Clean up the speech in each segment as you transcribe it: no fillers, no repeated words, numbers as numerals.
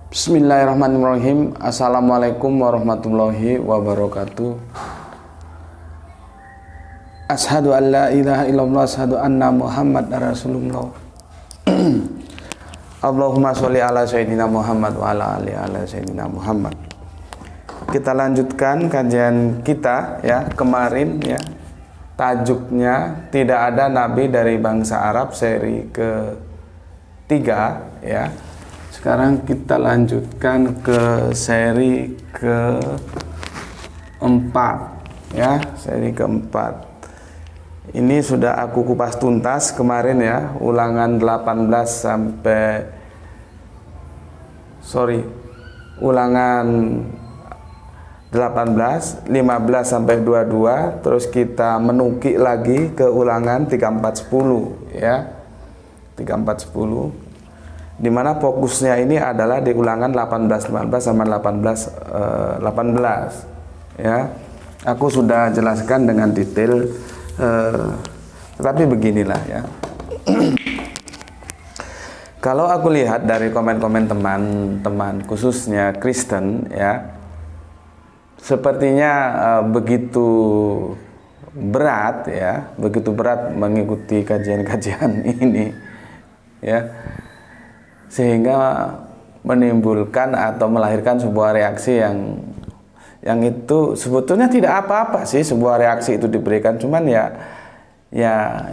Bismillahirrahmanirrahim. Assalamualaikum warahmatullahi wabarakatuh. Asyhadu an la ilaha illallah, asyhadu anna Muhammad Rasulullah. Allahumma sholli ala sayyidina Muhammad wa ala ali sayyidina Muhammad. Kita lanjutkan kajian kita ya, kemarin ya. Tajuknya tidak ada nabi dari bangsa Arab, seri ketiga ya. Sekarang kita lanjutkan ke seri keempat ya, seri keempat. Ini sudah aku kupas tuntas kemarin ya, ulangan 18 sampai ulangan 18, 15 sampai 22, terus kita menukik lagi ke ulangan 3410 ya. 3410 di mana fokusnya ini adalah di ulangan 18 19 sama 18 ya. Aku sudah jelaskan dengan detail, tetapi beginilah ya. Kalau aku lihat dari komen-komen teman-teman khususnya Kristen ya, sepertinya begitu berat ya, begitu berat mengikuti kajian-kajian ini ya, sehingga menimbulkan atau melahirkan sebuah reaksi yang itu sebetulnya tidak apa-apa sih, sebuah reaksi itu diberikan, cuman ya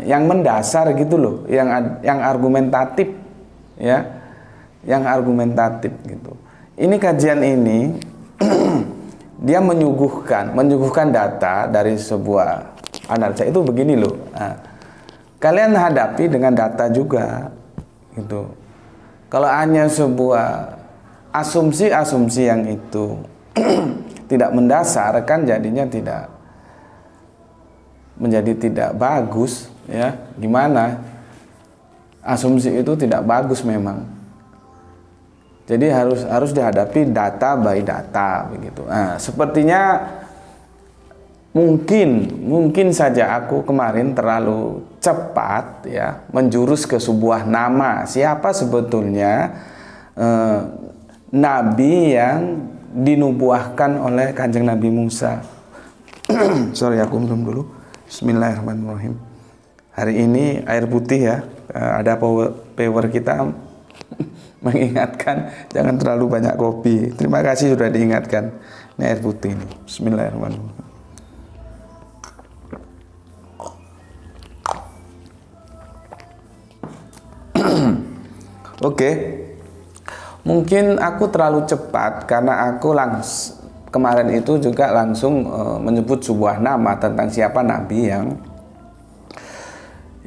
yang mendasar gitu loh, yang argumentatif ya, yang argumentatif gitu. Ini kajian ini dia menyuguhkan data dari sebuah analisa itu begini loh. Nah, kalian hadapi dengan data juga gitu. Kalau hanya sebuah asumsi-asumsi yang itu tidak mendasar, kan jadinya tidak bagus ya. Gimana? Asumsi itu tidak bagus memang. Jadi harus dihadapi data by data begitu. Nah, sepertinya mungkin saja aku kemarin terlalu cepat ya menjurus ke sebuah nama. Siapa sebetulnya nabi yang dinubuahkan oleh Kanjeng Nabi Musa? Sorry, aku minum dulu. Bismillahirrahmanirrahim. Hari ini air putih ya. Ada power kita mengingatkan jangan terlalu banyak kopi. Terima kasih sudah diingatkan. Ini air putih ini. Bismillahirrahmanirrahim. Oke. Mungkin aku terlalu cepat karena aku kemarin itu juga langsung menyebut sebuah nama tentang siapa nabi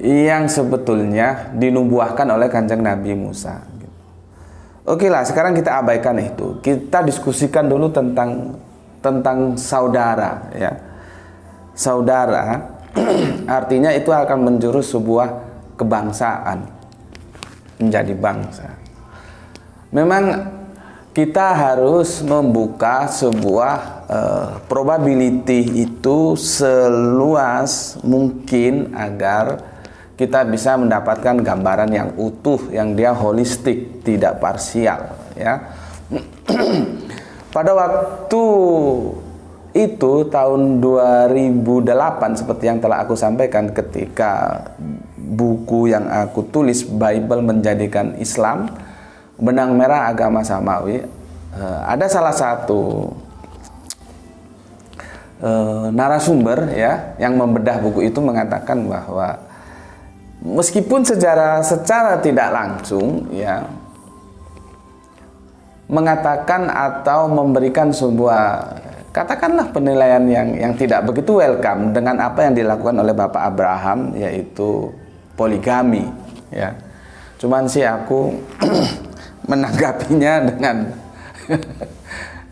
yang sebetulnya dinubuahkan oleh Kanjeng Nabi Musa. Oke lah, sekarang kita abaikan itu. Kita diskusikan dulu tentang saudara ya. Saudara artinya itu akan menjurus sebuah kebangsaan, menjadi bangsa. Memang kita harus membuka sebuah probability itu seluas mungkin agar kita bisa mendapatkan gambaran yang utuh, yang dia holistik, tidak parsial ya. Pada waktu itu tahun 2008 seperti yang telah aku sampaikan, ketika buku yang aku tulis Bible Menjadikan Islam Benang Merah Agama Samawi, ada salah satu narasumber ya yang membedah buku itu mengatakan bahwa meskipun secara tidak langsung ya mengatakan atau memberikan sebuah katakanlah penilaian yang tidak begitu welcome dengan apa yang dilakukan oleh Bapak Abraham, yaitu poligami ya. Cuman sih aku menanggapinya dengan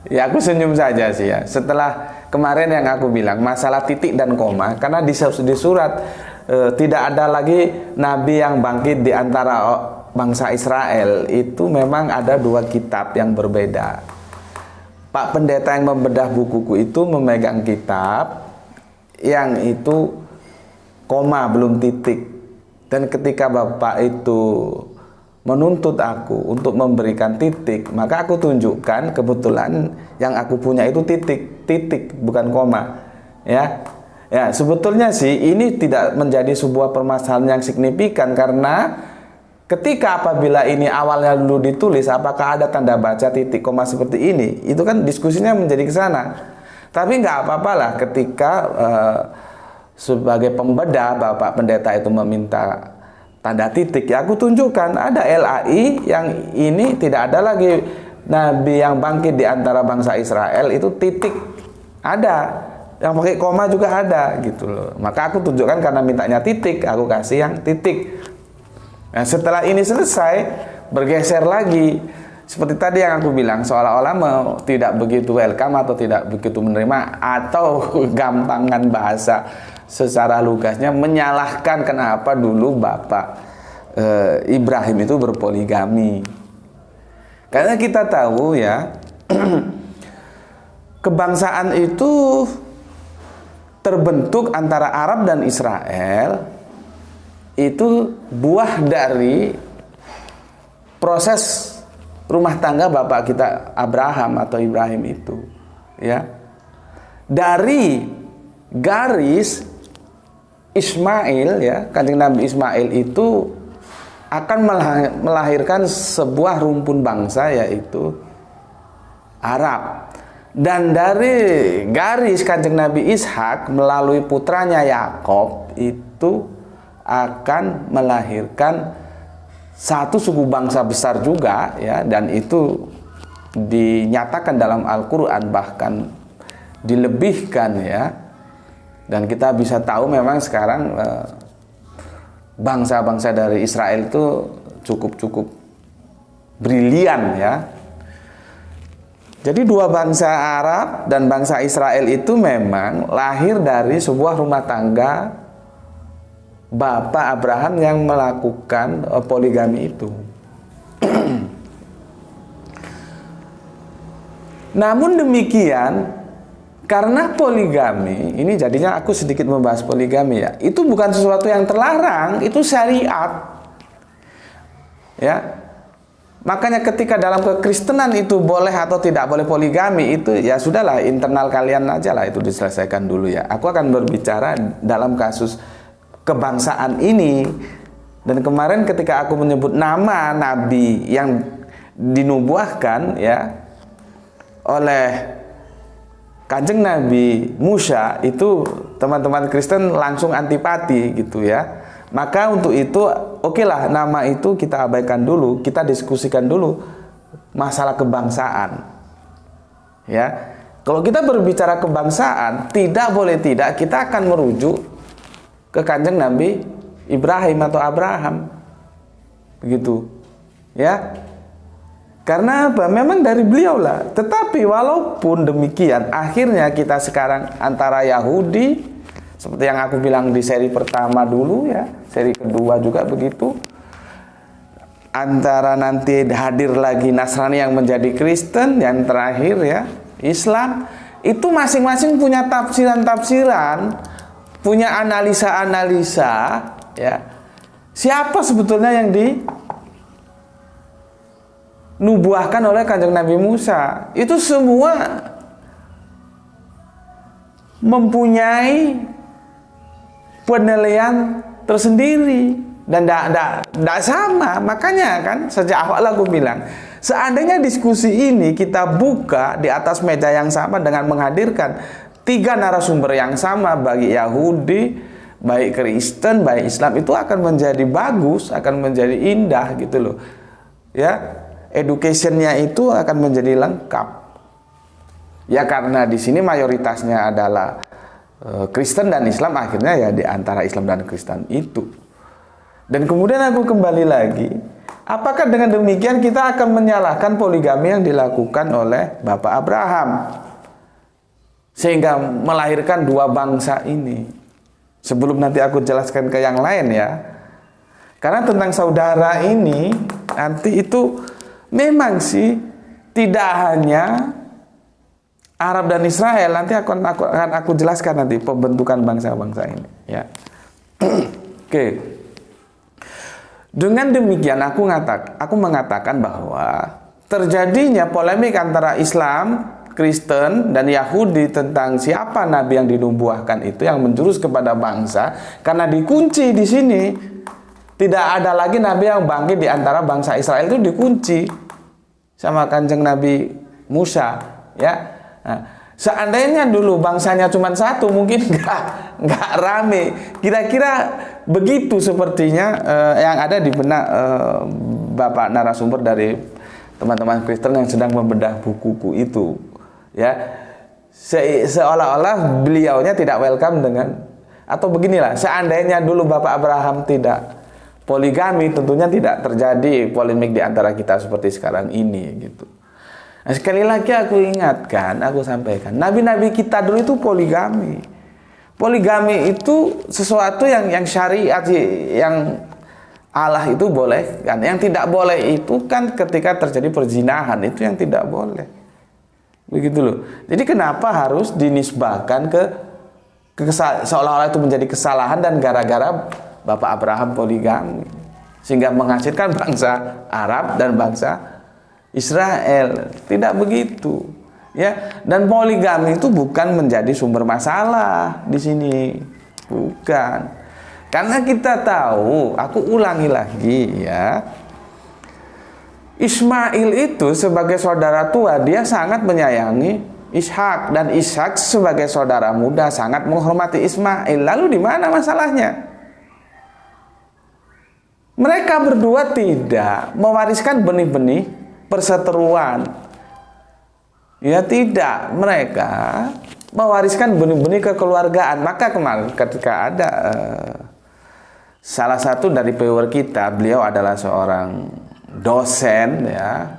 ya aku senyum saja sih ya. Setelah kemarin yang aku bilang masalah titik dan koma, karena di surat tidak ada lagi nabi yang bangkit di antara bangsa Israel, itu memang ada dua kitab yang berbeda. Pak pendeta yang membedah bukuku itu memegang kitab yang itu koma belum titik, dan ketika Bapak itu menuntut aku untuk memberikan titik, maka aku tunjukkan kebetulan yang aku punya itu titik bukan koma. Ya, sebetulnya sih ini tidak menjadi sebuah permasalahan yang signifikan, karena ketika apabila ini awalnya dulu ditulis apakah ada tanda baca titik koma seperti ini, itu kan diskusinya menjadi ke sana. Tapi nggak apa-apalah ketika sebagai pembeda Bapak Pendeta itu meminta tanda titik, ya aku tunjukkan ada LAI yang ini tidak ada lagi nabi yang bangkit di antara bangsa Israel, itu titik ada, yang pakai koma juga ada gitu loh. Maka aku tunjukkan karena mintanya titik, aku kasih yang titik. Nah, setelah ini selesai, bergeser lagi seperti tadi yang aku bilang, seolah-olah tidak begitu welcome atau tidak begitu menerima, atau gampangan bahasa secara lugasnya menyalahkan kenapa dulu Bapak Ibrahim itu berpoligami. Karena kita tahu ya, kebangsaan itu terbentuk antara Arab dan Israel, itu buah dari proses rumah tangga bapak kita Abraham atau Ibrahim itu, ya. Dari garis Ismail, ya, Kanjeng Nabi Ismail itu akan melahirkan sebuah rumpun bangsa, yaitu Arab. Dan dari garis Kanjeng Nabi Ishak melalui putranya Yakob itu akan melahirkan satu suku bangsa besar juga, ya, dan itu dinyatakan dalam Al-Quran, bahkan dilebihkan, ya. Dan kita bisa tahu memang sekarang bangsa-bangsa dari Israel itu cukup brilian, ya. Jadi dua bangsa Arab dan bangsa Israel itu memang lahir dari sebuah rumah tangga Bapak Abraham yang melakukan poligami itu. Namun demikian, karena poligami ini, jadinya aku sedikit membahas poligami, ya. Itu bukan sesuatu yang terlarang, itu syariat. Ya. Makanya ketika dalam kekristenan itu boleh atau tidak boleh poligami, itu ya sudahlah, internal kalian aja lah, itu diselesaikan dulu, ya. Aku akan berbicara dalam kasus kebangsaan ini. Dan kemarin ketika aku menyebut nama nabi yang dinubuahkan, ya, oleh Kanjeng Nabi Musa, itu teman-teman Kristen langsung antipati gitu, ya. Maka untuk itu okelah, nama itu kita abaikan dulu, kita diskusikan dulu masalah kebangsaan, ya. Kalau kita berbicara kebangsaan, tidak boleh tidak kita akan merujuk ke Kanjeng Nabi Ibrahim atau Abraham, begitu, ya. Karena apa? Memang dari beliau lah. Tetapi walaupun demikian, akhirnya kita sekarang antara Yahudi, seperti yang aku bilang di seri pertama dulu, ya, seri kedua juga begitu, antara nanti hadir lagi Nasrani yang menjadi Kristen, yang terakhir, ya, Islam, itu masing-masing punya tafsiran-tafsiran, punya analisa-analisa, ya. Siapa sebetulnya yang dinubuahkan oleh Kanjeng Nabi Musa? Itu semua mempunyai penilaian tersendiri dan tidak sama. Makanya kan sejak awal aku bilang, seandainya diskusi ini kita buka di atas meja yang sama dengan menghadirkan 3 narasumber yang sama, bagi Yahudi, baik Kristen, baik Islam, itu akan menjadi bagus, akan menjadi indah gitu loh, ya. Educationnya itu akan menjadi lengkap, ya, karena di sini mayoritasnya adalah Kristen dan Islam, akhirnya ya di antara Islam dan Kristen itu. Dan kemudian aku kembali lagi, apakah dengan demikian kita akan menyalahkan poligami yang dilakukan oleh Bapak Abraham sehingga melahirkan 2 bangsa ini? Sebelum nanti aku jelaskan ke yang lain, ya. Karena tentang saudara ini nanti itu memang sih tidak hanya Arab dan Israel, nanti akan aku jelaskan nanti pembentukan bangsa-bangsa ini, ya. Oke. Dengan demikian aku mengatakan bahwa terjadinya polemik antara Islam, Kristen, dan Yahudi tentang siapa nabi yang dinubuahkan itu yang menjurus kepada bangsa, karena dikunci di sini. Tidak ada lagi nabi yang bangkit di antara bangsa Israel, itu dikunci sama Kanjeng Nabi Musa, ya. Nah, seandainya dulu bangsanya cuma satu, mungkin nggak rame. Kira-kira begitu sepertinya yang ada di benak Bapak narasumber dari teman-teman Kristen yang sedang membedah buku-buku itu, ya. Seolah-olah beliaunya tidak welcome dengan, atau beginilah, seandainya dulu Bapak Abraham tidak poligami, tentunya tidak terjadi polemik di antara kita seperti sekarang ini, gitu. Nah, sekali lagi aku ingatkan, aku sampaikan, nabi-nabi kita dulu itu poligami. Poligami itu sesuatu yang syariat, yang Allah itu boleh kan. Yang tidak boleh itu kan ketika terjadi perzinahan, itu yang tidak boleh. Begitu loh. Jadi kenapa harus dinisbahkan ke seolah-olah itu menjadi kesalahan dan gara-gara Bapak Abraham poligami, sehingga menghasilkan bangsa Arab dan bangsa Israel. Tidak begitu, ya. Dan poligami itu bukan menjadi sumber masalah di sini, bukan. Karena kita tahu, aku ulangi lagi, ya, Ismail itu sebagai saudara tua, dia sangat menyayangi Ishak, dan Ishak sebagai saudara muda sangat menghormati Ismail. Lalu di mana masalahnya? Mereka berdua tidak mewariskan benih-benih perseteruan. Ya tidak, mereka mewariskan benih-benih kekeluargaan. Maka kemarin ketika ada salah satu dari viewer kita, beliau adalah seorang dosen, ya,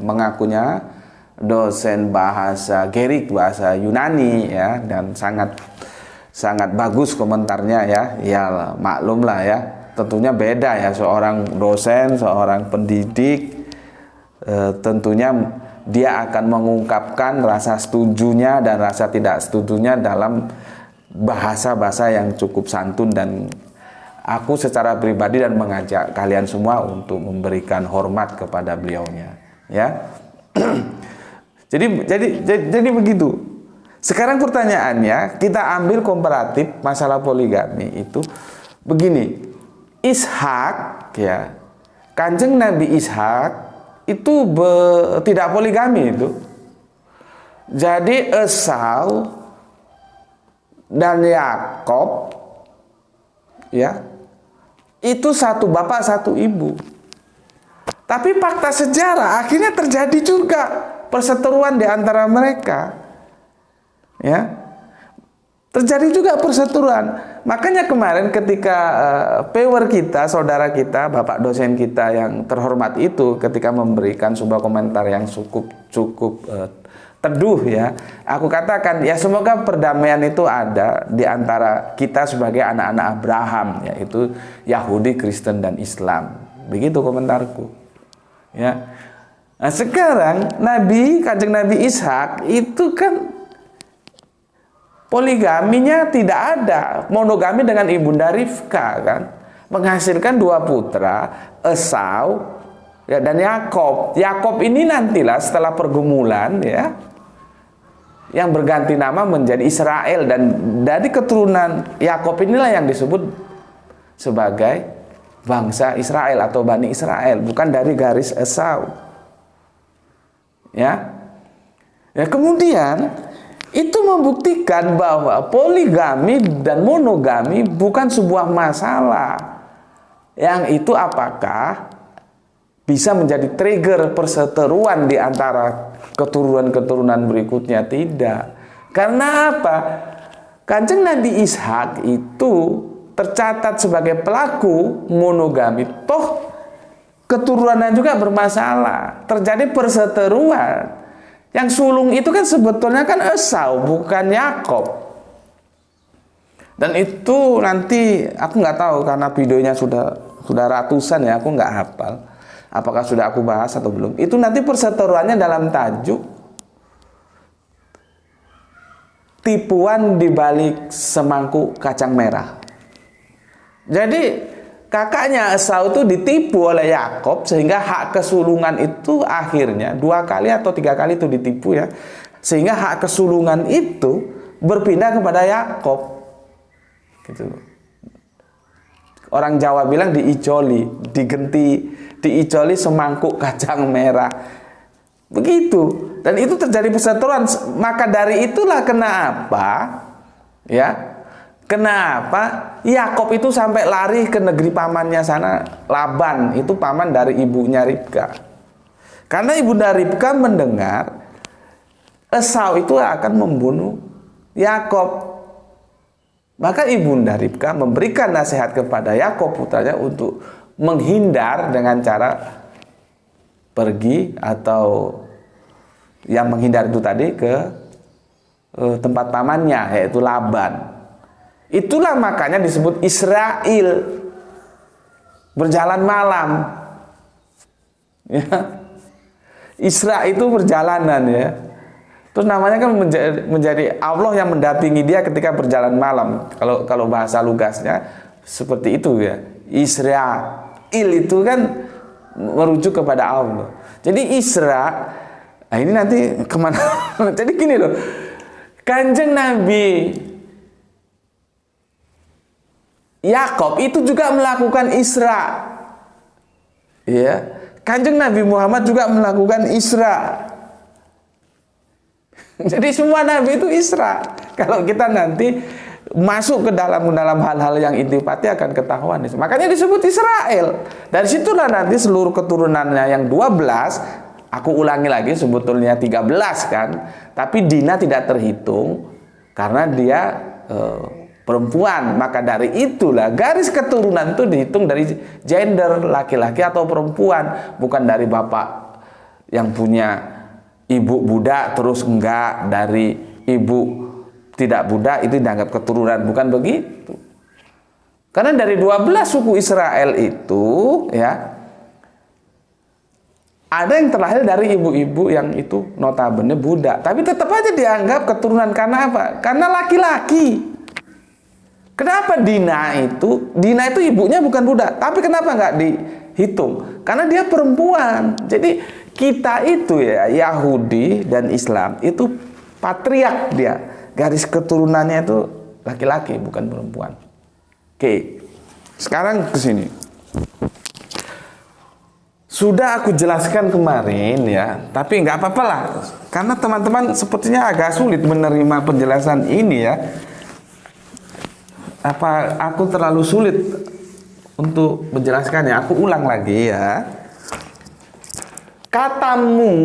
mengakunya dosen bahasa Gerik, bahasa Yunani, ya, dan sangat bagus komentarnya, ya. Ya maklum lah, ya. Tentunya beda, ya, seorang dosen, seorang pendidik, tentunya dia akan mengungkapkan rasa setujunya dan rasa tidak setujunya dalam bahasa-bahasa yang cukup santun, dan aku secara pribadi dan mengajak kalian semua untuk memberikan hormat kepada beliaunya, ya. jadi begitu. Sekarang pertanyaannya, kita ambil komparatif masalah poligami itu begini. Ishak, ya, Kanjeng Nabi Ishak itu tidak poligami itu. Jadi Esau dan Yakob, ya, itu satu bapak satu ibu. Tapi fakta sejarah akhirnya terjadi juga perseteruan di antara mereka, ya. Terjadi juga perseteruan. Makanya kemarin ketika viewer kita, saudara kita, bapak dosen kita yang terhormat itu ketika memberikan sebuah komentar yang cukup teduh, ya, aku katakan, ya, semoga perdamaian itu ada di antara kita sebagai anak-anak Abraham, yaitu Yahudi, Kristen, dan Islam. Begitu komentarku, ya. Nah, sekarang Kanjeng Nabi Ishak itu kan poligaminya tidak ada, monogami dengan ibunda Rifka, kan, menghasilkan dua putra, Esau, ya, dan Yakob. Yakob ini nantilah setelah pergumulan, ya, yang berganti nama menjadi Israel, dan dari keturunan Yakob inilah yang disebut sebagai bangsa Israel atau Bani Israel, bukan dari garis Esau, ya. Ya, kemudian itu membuktikan bahwa poligami dan monogami bukan sebuah masalah. Yang itu apakah bisa menjadi trigger perseteruan di antara keturunan-keturunan berikutnya? Tidak. Karena apa? Kanjeng Nabi Ishak itu tercatat sebagai pelaku monogami. Toh keturunannya juga bermasalah. Terjadi perseteruan. Yang sulung itu kan sebetulnya kan Esau, bukan Yakob. Dan itu nanti aku nggak tahu karena videonya sudah ratusan, ya, aku nggak hafal. Apakah sudah aku bahas atau belum? Itu nanti perseteruannya dalam tajuk tipuan di balik semangkuk kacang merah. Jadi kakaknya Esau itu ditipu oleh Yakob, sehingga hak kesulungan itu akhirnya 2 kali atau 3 kali itu ditipu ya, sehingga hak kesulungan itu berpindah kepada Yakob gitu. Orang Jawa bilang diicoli, diicoli semangkuk kacang merah. Begitu. Dan itu terjadi perseteruan. Maka dari itulah kenapa ya, kenapa Yakob itu sampai lari ke negeri pamannya sana, Laban, itu paman dari ibunya Ribka. Karena ibunda Ribka mendengar Esau itu akan membunuh Yakob. Maka ibunda Ribka memberikan nasihat kepada Yakob putranya untuk menghindar dengan cara pergi, atau yang menghindar itu tadi ke tempat pamannya, yaitu Laban. Itulah makanya disebut Israel, berjalan malam ya. Isra itu perjalanan ya. Terus namanya kan menjadi Allah yang mendampingi dia ketika berjalan malam. Kalau bahasa lugasnya seperti itu ya. Israel itu kan merujuk kepada Allah. Jadi Isra, nah ini nanti kemana? Jadi gini loh, Kanjeng Nabi Yakob itu juga melakukan Isra, ya. Kanjeng Nabi Muhammad juga melakukan Isra. Jadi semua Nabi itu Isra. Kalau kita nanti masuk ke dalam hal-hal yang intipati akan ketahuan. Makanya disebut Israel. Dari situlah nanti seluruh keturunannya yang 12, aku ulangi lagi, sebetulnya 13 kan. Tapi Dina tidak terhitung karena dia perempuan. Maka dari itulah garis keturunan itu dihitung dari gender, laki-laki atau perempuan, bukan dari bapak yang punya ibu budak terus enggak, dari ibu tidak budak itu dianggap keturunan, bukan begitu. Karena dari 12 suku Israel itu ya, ada yang terlahir dari ibu-ibu yang itu notabene budak, tapi tetap aja dianggap keturunan. Karena apa? Karena laki-laki. Kenapa Dina itu ibunya bukan budak, tapi kenapa nggak dihitung? Karena dia perempuan. Jadi kita itu ya, Yahudi dan Islam itu patriark dia. Garis keturunannya itu laki-laki, bukan perempuan. Oke. Sekarang ke sini. Sudah aku jelaskan kemarin ya, tapi nggak apa-apa lah. Karena teman-teman sepertinya agak sulit menerima penjelasan ini ya. Apa aku terlalu sulit untuk menjelaskannya? Aku ulang lagi ya. Katamu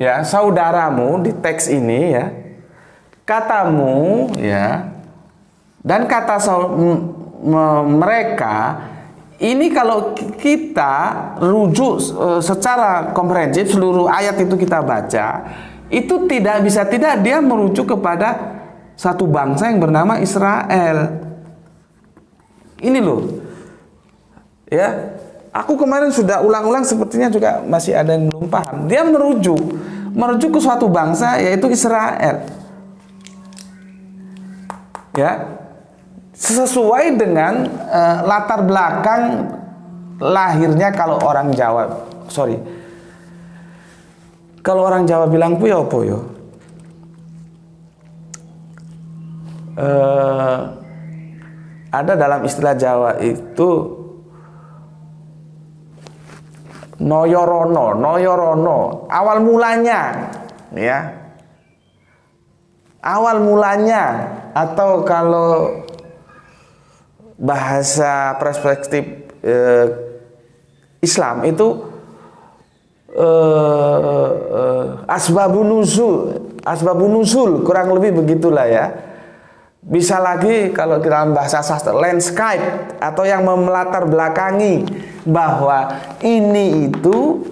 ya, saudaramu di teks ini ya, katamu ya, dan kata mereka ini kalau kita rujuk secara komprehensif seluruh ayat itu kita baca, itu tidak bisa tidak dia merujuk kepada satu bangsa yang bernama Israel. Ini loh ya. Aku kemarin sudah ulang-ulang, sepertinya juga masih ada yang belum paham. Dia merujuk ke suatu bangsa, yaitu Israel. Ya, sesuai dengan latar belakang lahirnya. Kalau orang Jawa, kalau orang Jawa bilang puyo-puyo, ada dalam istilah Jawa itu noyorono, awal mulanya ya, awal mulanya, atau kalau bahasa perspektif Islam itu asbabun nuzul, kurang lebih begitulah ya. Bisa lagi kalau dalam bahasa sastra landscape, atau yang melatar belakangi bahwa ini itu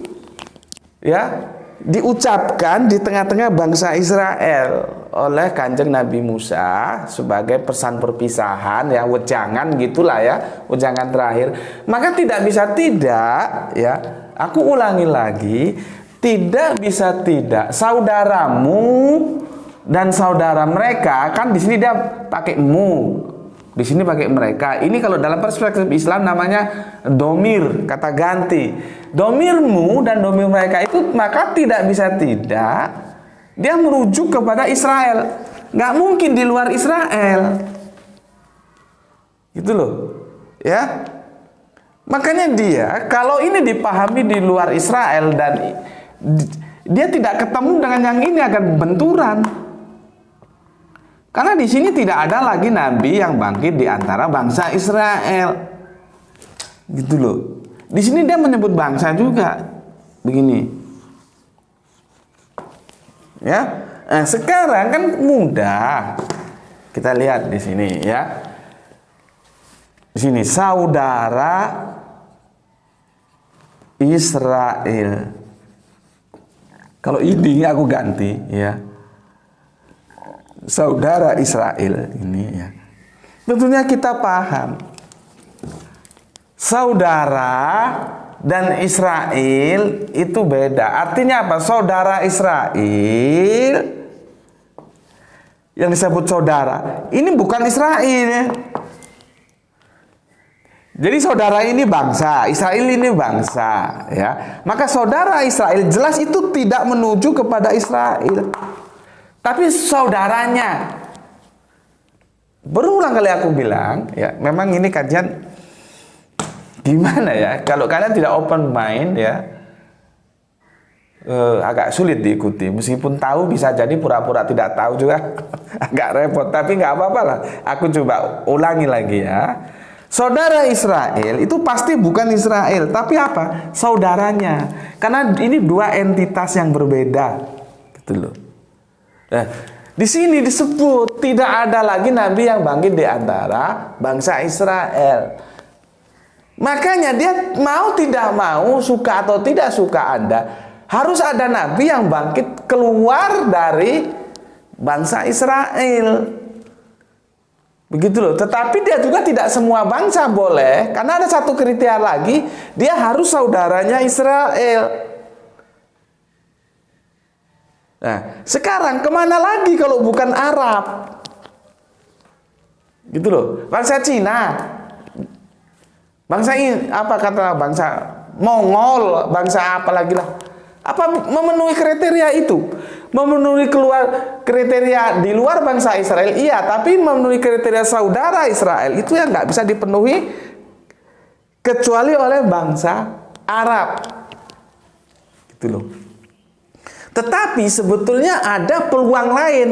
ya diucapkan di tengah-tengah bangsa Israel oleh Kanjeng Nabi Musa sebagai pesan perpisahan ya, wejangan gitulah ya, wejangan terakhir. Maka tidak bisa tidak ya, aku ulangi lagi, tidak bisa tidak saudaramu dan saudara mereka, kan di sini dia pakai mu, Di sini pakai mereka. Ini kalau dalam perspektif Islam namanya domir, kata ganti. Domirmu dan domir mereka itu maka tidak bisa tidak dia merujuk kepada Israel. Nggak mungkin di luar Israel. Gitu loh. Ya. Makanya dia kalau ini dipahami di luar Israel dan dia tidak ketemu dengan yang ini akan benturan. Karena di sini tidak ada lagi nabi yang bangkit di antara bangsa Israel. Gitu loh. Di sini dia menyebut bangsa juga. Begini. Ya. Nah, sekarang kan mudah. Kita lihat di sini ya. Di sini saudara Israel. Kalau ini aku ganti ya. Saudara Israel ini ya. Tentunya kita paham. Saudara dan Israel itu beda. Artinya apa? Saudara Israel yang disebut saudara ini bukan Israel ya. Jadi saudara ini bangsa, Israel ini bangsa ya. Maka saudara Israel jelas itu tidak menuju kepada Israel. Tapi saudaranya. Berulang kali aku bilang, ya, memang ini kajian gimana ya? Kalau kalian tidak open mind ya, agak sulit diikuti. Meskipun tahu bisa jadi pura-pura tidak tahu juga agak repot. Tapi nggak apa-apa lah. Aku coba ulangi lagi ya. Saudara Israel itu pasti bukan Israel, tapi apa? Saudaranya. Karena ini dua entitas yang berbeda, gitu loh. Nah, di sini disebut tidak ada lagi nabi yang bangkit di antara bangsa Israel. Makanya dia mau tidak mau, suka atau tidak suka Anda, harus ada nabi yang bangkit keluar dari bangsa Israel. Begitu loh. Tetapi dia juga tidak semua bangsa boleh, karena ada satu kriteria lagi, dia harus saudaranya Israel. Nah, sekarang kemana lagi kalau bukan Arab? Gitu loh. Bangsa Cina, bangsa ini apa kata bangsa Mongol, bangsa apa lagi lah? Apa memenuhi kriteria itu? Memenuhi keluar kriteria di luar bangsa Israel, iya. Tapi memenuhi kriteria saudara Israel itu yang nggak bisa dipenuhi kecuali oleh bangsa Arab. Gitu loh. Tetapi sebetulnya ada peluang lain,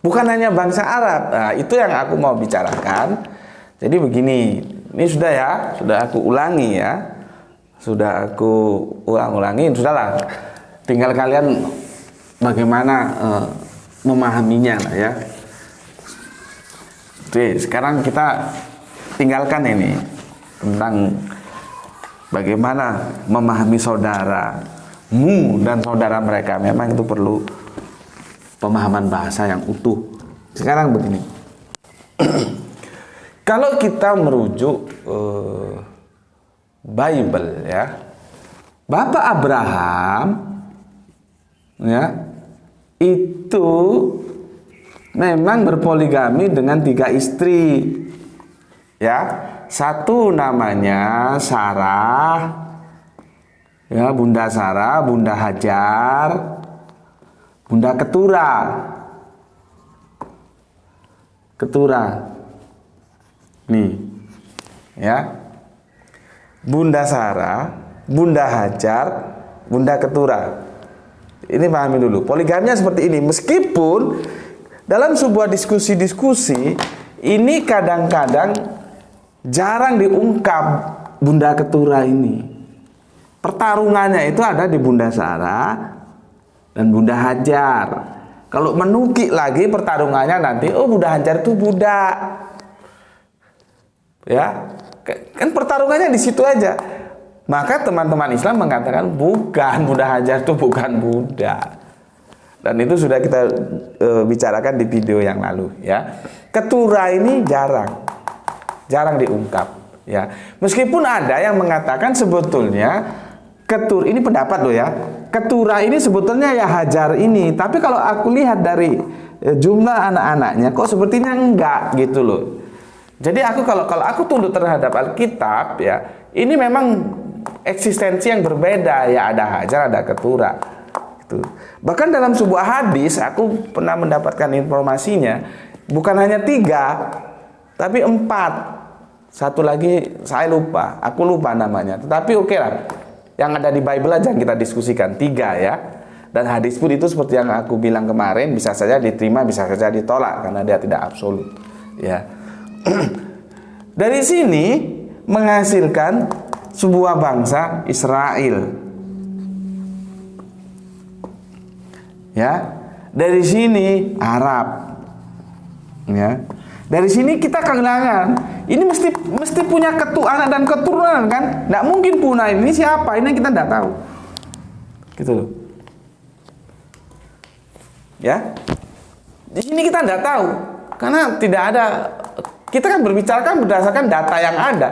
bukan hanya bangsa Arab. Nah, itu yang aku mau bicarakan. Jadi begini, ini sudah ya, sudah aku ulangi ya, sudah aku ulang-ulangin, sudahlah. Tinggal kalian bagaimana memahaminya lah ya. Oke, sekarang kita tinggalkan ini tentang bagaimana memahami saudaramu dan saudara mereka. Memang itu perlu pemahaman bahasa yang utuh. Sekarang begini, kalau kita merujuk Bible ya, Bapak Abraham ya itu memang berpoligami dengan 3 istri ya. Satu namanya Sarah ya, Bunda Sarah, Bunda Hajar, Bunda Ketura nih ya, Bunda Sarah, Bunda Hajar, Bunda Ketura. Ini pahami dulu, poligaminya seperti ini. Meskipun dalam sebuah diskusi-diskusi ini kadang-kadang jarang diungkap Bunda Ketura ini. Pertarungannya itu ada di Bunda Sarah dan Bunda Hajar. Kalau menukik lagi pertarungannya nanti, oh Bunda Hajar itu budak. Ya, kan pertarungannya di situ aja. Maka teman-teman Islam mengatakan bukan, Bunda Hajar itu bukan budak. Dan itu sudah kita bicarakan di video yang lalu ya. Ketura ini jarang diungkap ya. Meskipun ada yang mengatakan sebetulnya ini pendapat loh ya, Ketura ini sebetulnya ya Hajar ini. Tapi kalau aku lihat dari jumlah anak-anaknya kok sepertinya enggak gitu loh. Jadi kalau aku tunduk terhadap Alkitab ya, ini memang eksistensi yang berbeda ya, ada Hajar, ada Ketura. Gitu. Bahkan dalam sebuah hadis aku pernah mendapatkan informasinya, bukan hanya 3, tapi 4. Satu lagi saya lupa, aku lupa namanya. Tetapi oke lah, yang ada di Bible aja kita diskusikan, 3 ya. Dan hadis pun itu seperti yang aku bilang kemarin, bisa saja diterima, bisa saja ditolak karena dia tidak absolut. Ya. Dari sini menghasilkan sebuah bangsa Israel. Ya. Dari sini Arab. Ya. Dari sini kita kehilangan. Ini mesti punya anak dan keturunan kan? Nggak mungkin punah. Ini siapa? Ini kita nggak tahu. Gitu loh. Ya. Di sini kita nggak tahu karena tidak ada. Kita kan berbicara berdasarkan data yang ada.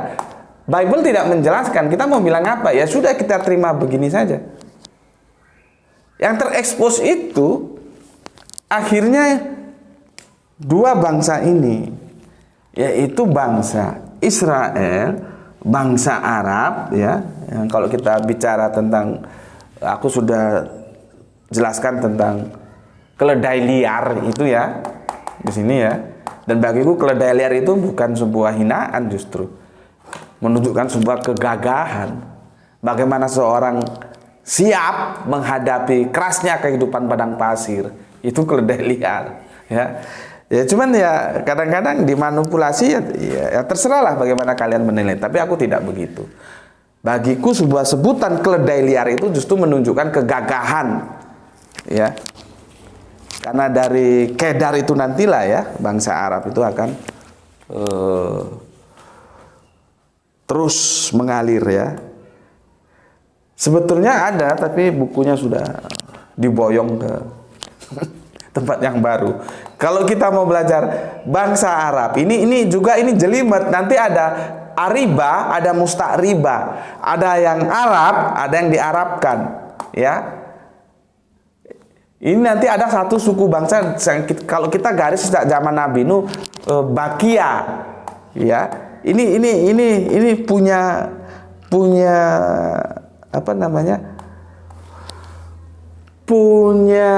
Bible tidak menjelaskan. Kita mau bilang apa? Ya sudah, kita terima begini saja. Yang terekspos itu akhirnya 2 bangsa ini, yaitu bangsa Israel, bangsa Arab ya. Yang kalau kita bicara tentang, aku sudah jelaskan tentang keledai liar itu ya di sini ya. Dan bagiku keledai liar itu bukan sebuah hinaan, justru menunjukkan sebuah kegagahan. Bagaimana seorang siap menghadapi kerasnya kehidupan padang pasir, itu keledai liar ya. Ya cuman ya kadang-kadang dimanipulasi ya terserahlah bagaimana kalian menilai, tapi aku tidak begitu. Bagiku sebuah sebutan keledai liar itu justru menunjukkan kegagahan ya. Karena dari Kedar itu nantilah ya bangsa Arab itu akan terus mengalir ya. Sebetulnya ada, tapi bukunya sudah diboyong ke tempat yang baru. Kalau kita mau belajar bangsa Arab, ini juga ini jelimet. Nanti ada Ariba, ada Musta'riba, ada yang Arab, ada yang diarabkan, ya. Ini nanti ada satu suku bangsa, kalau kita garis sejak zaman Nabi Nuh, Bakia, ya. Ini punya apa namanya? Punya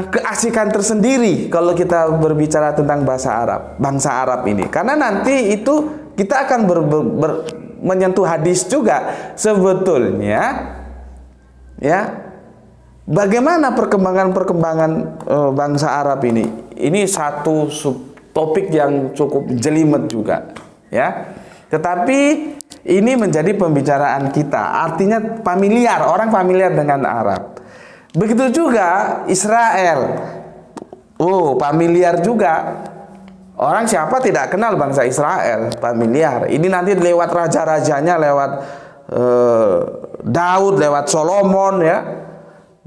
keasikan tersendiri kalau kita berbicara tentang bangsa Arab ini. Karena nanti itu kita akan menyentuh hadis juga. Sebetulnya, ya. Bagaimana perkembangan bangsa Arab ini? Ini satu topik yang cukup jelimet juga, ya. Tetapi ini menjadi pembicaraan kita. Artinya familiar, orang familiar dengan Arab. Begitu juga Israel. Oh, familiar juga. Orang siapa tidak kenal bangsa Israel? Familiar. Ini nanti lewat raja-rajanya, lewat Daud, lewat Solomon, ya.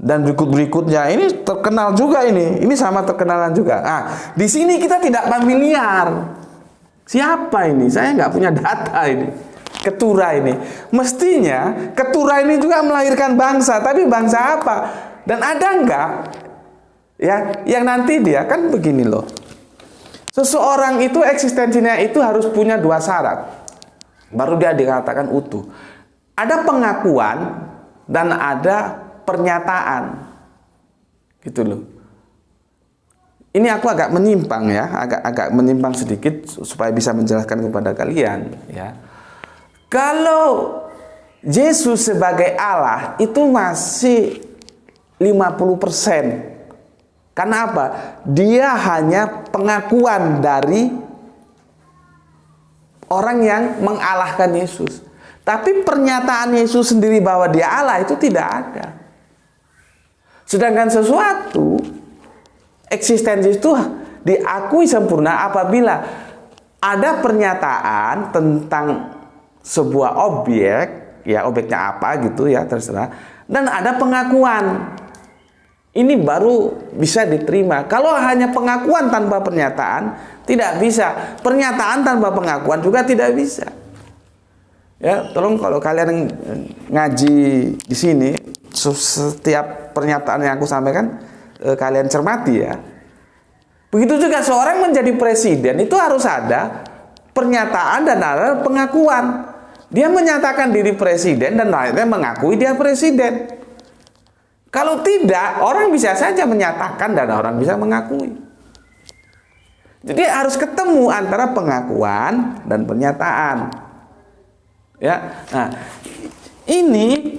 Dan berikut-berikutnya ini terkenal juga ini sama terkenalan juga. Nah, di sini kita tidak familiar. Siapa ini? Saya nggak punya data ini. Ketura ini. Mestinya Ketura ini juga melahirkan bangsa, tapi bangsa apa? Dan ada nggak? Ya, yang nanti dia kan begini loh. Seseorang itu eksistensinya itu harus punya 2 syarat. Baru dia dikatakan utuh. Ada pengakuan dan ada pernyataan, gitu loh. Ini aku agak menyimpang ya, agak menyimpang sedikit supaya bisa menjelaskan kepada kalian ya. Kalau Yesus sebagai Allah itu masih 50%. Karena apa? Dia hanya pengakuan dari orang yang mengalahkan Yesus. Tapi pernyataan Yesus sendiri bahwa dia Allah itu tidak ada. Sedangkan sesuatu eksistensi itu diakui sempurna apabila ada pernyataan tentang sebuah objek, ya objeknya apa gitu ya terserah, dan ada pengakuan. Ini baru bisa diterima. Kalau hanya pengakuan tanpa pernyataan tidak bisa. Pernyataan tanpa pengakuan juga tidak bisa. Ya, tolong kalau kalian ngaji di sini, setiap pernyataan yang aku sampaikan kalian cermati ya. Begitu juga seorang menjadi presiden itu harus ada pernyataan dan ada pengakuan. Dia menyatakan diri presiden dan akhirnya mengakui dia presiden. Kalau tidak, orang bisa saja menyatakan dan orang bisa mengakui. Jadi harus ketemu antara pengakuan dan pernyataan. Ya. Nah, ini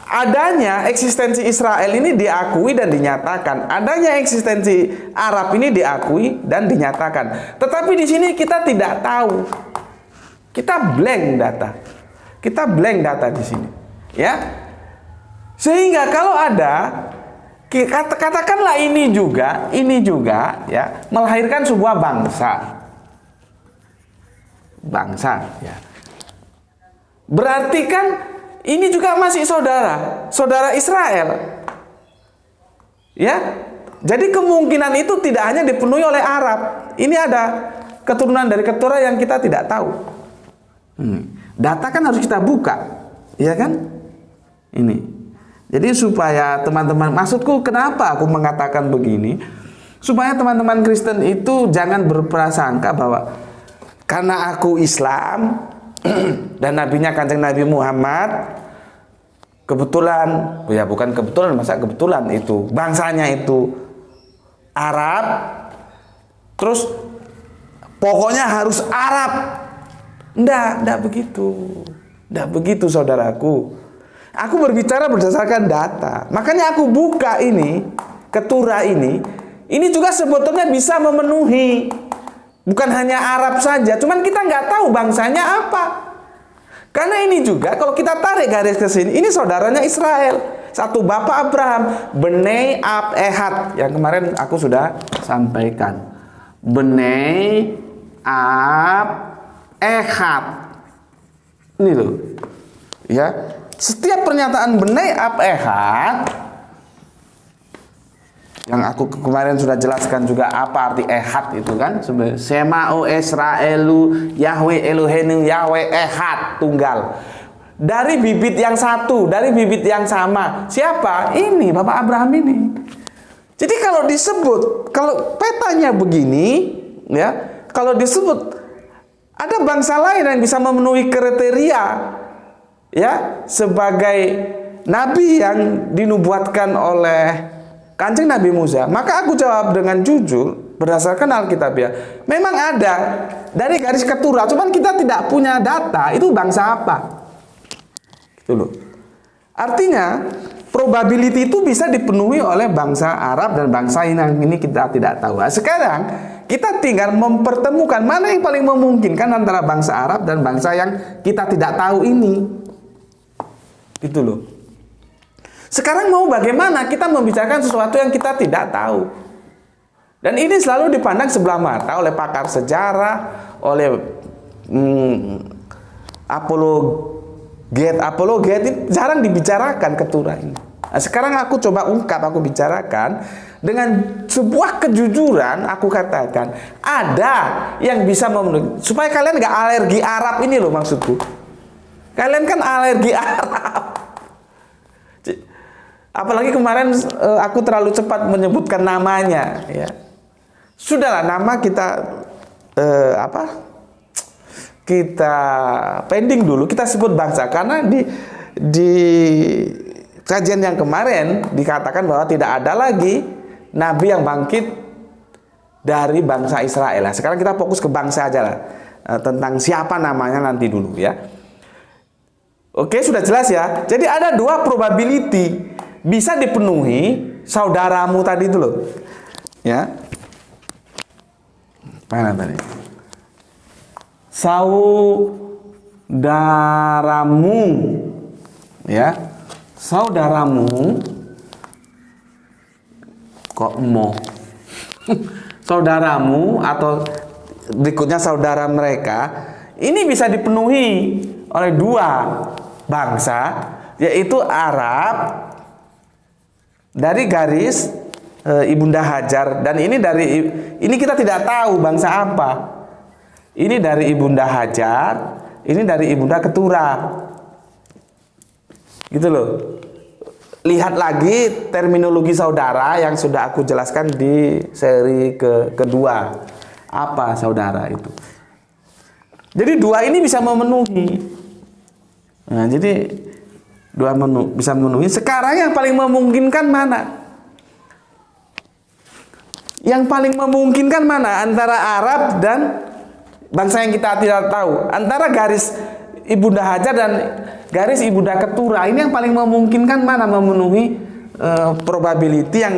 adanya eksistensi Israel ini diakui dan dinyatakan. Adanya eksistensi Arab ini diakui dan dinyatakan. Tetapi di sini kita tidak tahu. Kita blank data. Kita blank data di sini. Ya. Sehingga kalau ada, katakanlah ini juga ya, melahirkan sebuah bangsa ya. Berarti kan ini juga masih saudara Israel. Ya. Jadi kemungkinan itu tidak hanya dipenuhi oleh Arab. Ini ada keturunan dari keturah yang kita tidak tahu. Data kan harus kita buka, ya kan? Ini. Jadi supaya teman-teman, maksudku kenapa aku mengatakan begini? Supaya teman-teman Kristen itu jangan berprasangka bahwa karena aku Islam dan nabinya Kanjeng Nabi Muhammad, kebetulan, ya bukan kebetulan, masa kebetulan itu bangsanya itu Arab, terus pokoknya harus Arab. Enggak begitu saudaraku. Aku berbicara berdasarkan data. Makanya aku buka ini, keturah ini juga sebetulnya bisa memenuhi. Bukan hanya Arab saja, cuman kita nggak tahu bangsanya apa. Karena ini juga kalau kita tarik garis ke sini, ini saudaranya Israel. Satu bapak Abraham, Benei Ab Ehad, yang kemarin aku sudah sampaikan. Benei Ab Ehad. Ini loh. Ya. Setiap pernyataan Benei Ab Ehad, yang aku kemarin sudah jelaskan juga apa arti Ehad itu kan, Sema'u Israelu Yahweh Elohenu Yahweh Ehad, tunggal. Dari bibit yang satu, dari bibit yang sama. Siapa? Ini Bapak Abraham ini. Jadi kalau disebut, kalau petanya begini, ya, kalau disebut ada bangsa lain yang bisa memenuhi kriteria, ya, sebagai nabi yang dinubuatkan oleh Kanjeng Nabi Musa, maka aku jawab dengan jujur berdasarkan Alkitabiah. Memang ada dari garis keturunan, cuman kita tidak punya data itu bangsa apa. Gitu loh. Artinya probability itu bisa dipenuhi oleh bangsa Arab dan bangsa yang ini kita tidak tahu. Nah, sekarang kita tinggal mempertemukan mana yang paling memungkinkan antara bangsa Arab dan bangsa yang kita tidak tahu ini. Gitu loh. Sekarang mau bagaimana kita membicarakan sesuatu yang kita tidak tahu. Dan ini selalu dipandang sebelah mata oleh pakar sejarah, oleh apologet ini jarang dibicarakan keturah ini. Nah, sekarang aku coba ungkap, aku bicarakan dengan sebuah kejujuran. Aku katakan ada yang bisa memenuhi, supaya kalian nggak alergi Arab ini loh maksudku. Kalian kan alergi Arab. Apalagi kemarin aku terlalu cepat menyebutkan namanya, ya. Sudahlah, nama kita kita pending dulu, kita sebut bangsa karena di kajian yang kemarin dikatakan bahwa tidak ada lagi nabi yang bangkit dari bangsa Israel. Nah, sekarang kita fokus ke bangsa aja lah. Tentang siapa namanya nanti dulu, ya. Oke, sudah jelas ya. Jadi ada dua probability bisa dipenuhi saudaramu tadi itu loh. Ya. Mana tadi? Saudaramu. Ya. Saudaramu kok mau saudaramu atau berikutnya saudara mereka ini bisa dipenuhi oleh dua bangsa, yaitu Arab dari garis Ibunda Hajar, dan ini kita tidak tahu bangsa apa. Ini dari Ibunda Hajar, ini dari Ibunda Keturah. Gitu loh. Lihat lagi terminologi saudara yang sudah aku jelaskan di seri kedua. Apa saudara itu? Jadi dua ini bisa memenuhi. Nah, jadi dua bisa memenuhi. Sekarang yang paling memungkinkan mana? Yang paling memungkinkan mana? Antara Arab dan bangsa yang kita tidak tahu. Antara garis Ibunda Hajar dan garis Ibunda Ketura. Ini yang paling memungkinkan mana memenuhi probability yang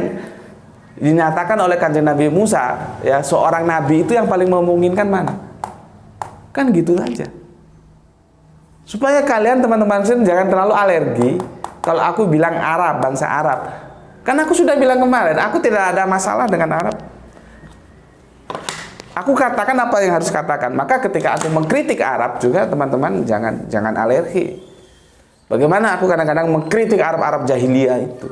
dinyatakan oleh Kanjeng Nabi Musa, ya, seorang nabi itu yang paling memungkinkan mana? Kan gitu aja. Supaya kalian teman-teman jangan terlalu alergi kalau aku bilang Arab, bangsa Arab. Karena aku sudah bilang kemarin, aku tidak ada masalah dengan Arab. Aku katakan apa yang harus katakan. Maka ketika aku mengkritik Arab juga teman-teman jangan alergi. Bagaimana aku kadang-kadang mengkritik Arab-Arab jahiliyah itu.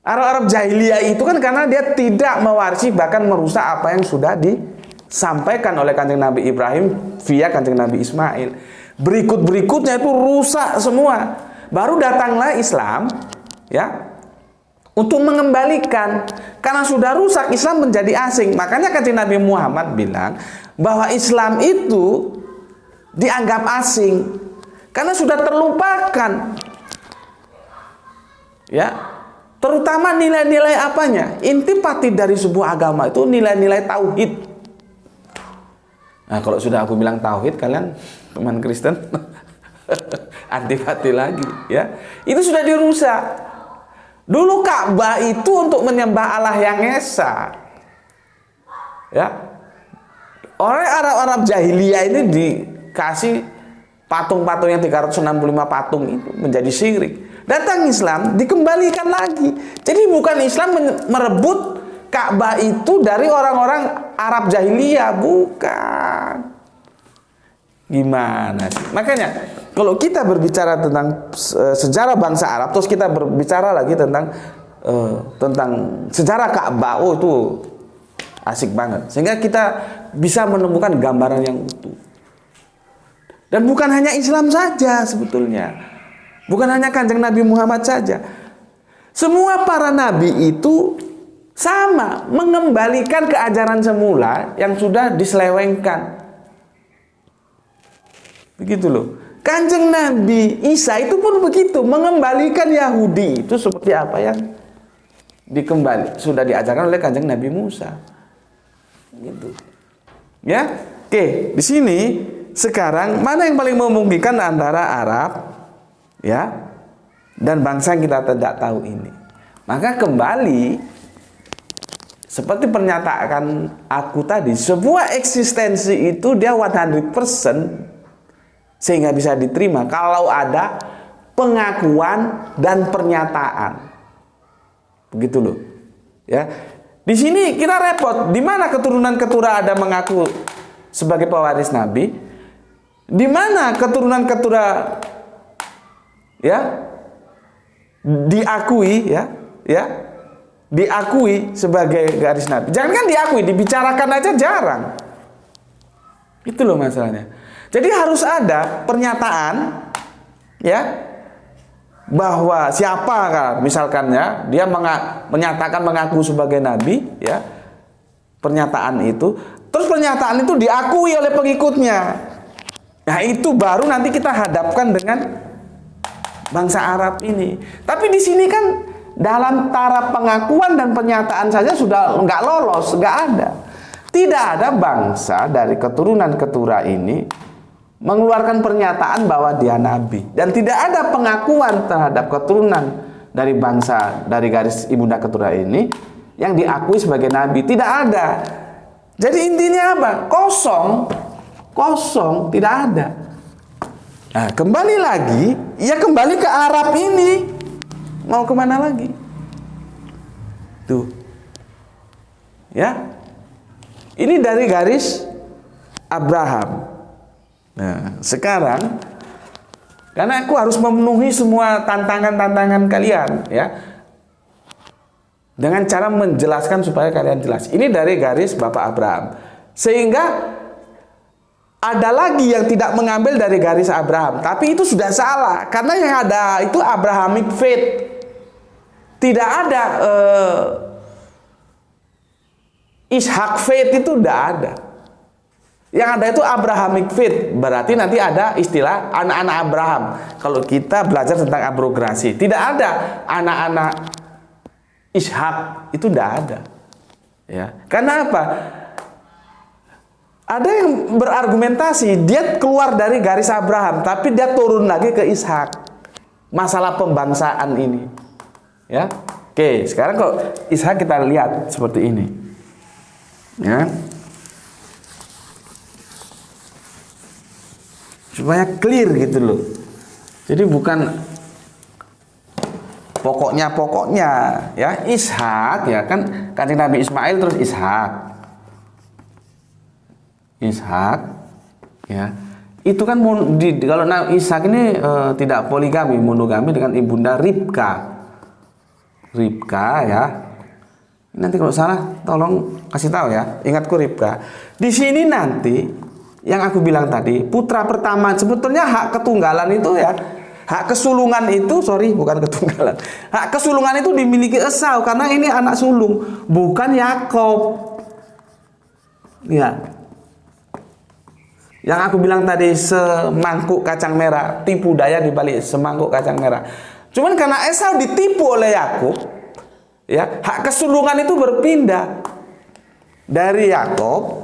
Arab-Arab jahiliyah itu kan karena dia tidak mewarisi bahkan merusak apa yang sudah disampaikan oleh Kanjeng Nabi Ibrahim via Kanjeng Nabi Ismail. Berikut-berikutnya itu rusak semua. Baru datanglah Islam, ya, untuk mengembalikan. Karena sudah rusak, Islam menjadi asing. Makanya Kanjeng Nabi Muhammad bilang bahwa Islam itu dianggap asing karena sudah terlupakan. Ya. Terutama nilai-nilai apanya? Intipati dari sebuah agama itu nilai-nilai tauhid. Nah, kalau sudah aku bilang tauhid, kalian teman Kristen antipati lagi, ya. Itu sudah dirusak. Dulu Ka'bah itu untuk menyembah Allah yang esa. Ya. Orang Arab-Arab jahiliyah ini dikasih patung-patung yang 365 patung itu menjadi syirik. Datang Islam, dikembalikan lagi. Jadi bukan Islam merebut Ka'bah itu dari orang-orang Arab jahiliyah, bukan. Gimana sih? Makanya kalau kita berbicara tentang sejarah bangsa Arab, terus kita berbicara lagi tentang sejarah Ka'bah, oh itu asik banget. Sehingga kita bisa menemukan gambaran yang utuh. Dan bukan hanya Islam saja sebetulnya. Bukan hanya Kanjeng Nabi Muhammad saja. Semua para nabi itu sama, mengembalikan keajaran semula yang sudah diselewengkan. Begitu loh. Kanjeng Nabi Isa itu pun begitu, mengembalikan Yahudi itu seperti apa yang sudah diajarkan oleh Kanjeng Nabi Musa. Gitu. Ya. Oke, di sini sekarang mana yang paling memungkinkan antara Arab, ya, dan bangsa yang kita tidak tahu ini? Maka kembali seperti pernyataan aku tadi, sebuah eksistensi itu dia 100% sehingga bisa diterima kalau ada pengakuan dan pernyataan. Begitu loh. Ya. Di sini kita repot, di mana keturunan Ketura ada mengaku sebagai pewaris Nabi? Di mana keturunan Ketura, ya, diakui, diakui sebagai garis Nabi? Jangan kan diakui, dibicarakan aja jarang. Itu loh masalahnya. Jadi harus ada pernyataan, ya, bahwa siapa kan, misalkan ya, dia menyatakan mengaku sebagai Nabi, ya, pernyataan itu, terus pernyataan itu diakui oleh pengikutnya. Nah itu baru nanti kita hadapkan dengan bangsa Arab ini. Tapi di sini kan dalam taraf pengakuan dan pernyataan saja sudah nggak lolos, nggak ada. Tidak ada bangsa dari keturunan Ketura ini mengeluarkan pernyataan bahwa dia nabi, dan tidak ada pengakuan terhadap keturunan dari bangsa dari garis Ibunda Ketura ini yang diakui sebagai nabi. Tidak ada. Jadi intinya apa? Kosong, tidak ada. Nah, kembali lagi, ya kembali ke Arab ini. Mau kemana lagi? Tuh. Ya. Ini dari garis Abraham. Nah, sekarang karena aku harus memenuhi semua tantangan-tantangan kalian, ya, dengan cara menjelaskan supaya kalian jelas. Ini dari garis Bapak Abraham. Sehingga ada lagi yang tidak mengambil dari garis Abraham, tapi itu sudah salah, karena yang ada itu Abrahamic faith. Tidak ada Ishak faith, itu tidak ada. Yang ada itu Abrahamic faith, berarti nanti ada istilah anak-anak Abraham. Kalau kita belajar tentang abrograsi, tidak ada anak-anak Ishak, itu tidak ada. Ya, karena apa? Ada yang berargumentasi dia keluar dari garis Abraham, tapi dia turun lagi ke Ishak. Masalah pembangsaan ini, ya. Oke, sekarang kalau Ishak kita lihat seperti ini, ya. Supaya clear gitu loh. Jadi bukan pokoknya ya. Ishak ya kan kanjeng Nabi Ismail terus Ishak ya. Itu kan kalau Ishak ini tidak poligami, monogami dengan ibunda Ribka ya. Nanti kalau salah tolong kasih tahu ya. Ingatku Ribka. Di sini nanti yang aku bilang tadi, putra pertama sebetulnya hak ketunggalan itu ya, hak kesulungan itu, bukan ketunggalan. Hak kesulungan itu dimiliki Esau karena ini anak sulung, bukan Yakob. Ya. Yang aku bilang tadi semangkuk kacang merah, tipu daya dibalik semangkuk kacang merah. Cuman karena Esau ditipu oleh Yakub, ya, hak kesulungan itu berpindah dari Yakob.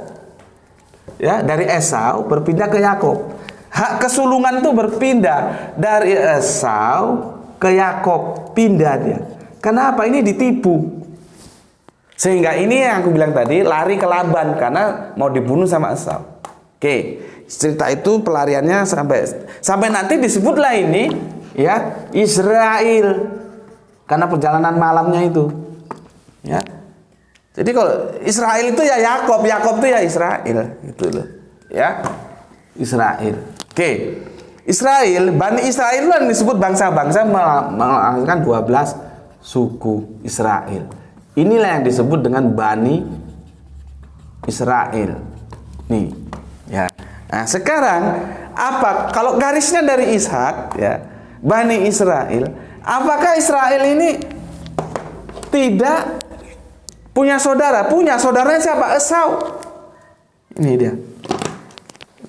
Ya, dari Esau berpindah ke Yakob. Hak kesulungan itu berpindah dari Esau ke Yakob, pindah dia. Kenapa? Ini ditipu. Sehingga ini yang aku bilang tadi, lari ke Laban karena mau dibunuh sama Esau. Oke, cerita itu pelariannya sampai nanti disebutlah ini ya Israel karena perjalanan malamnya itu. Ya. Jadi kalau Israel itu ya Yakob itu ya Israel, gitu loh. Ya. Israel. Oke. Israel, Bani Israel itu disebut bangsa-bangsa menghasilkan 12 suku Israel. Inilah yang disebut dengan Bani Israel. Nih, ya. Nah, sekarang apa? Kalau garisnya dari Ishak, ya, Bani Israel, apakah Israel ini tidak punya saudara? Punya. Saudaranya siapa? Esau. Ini dia.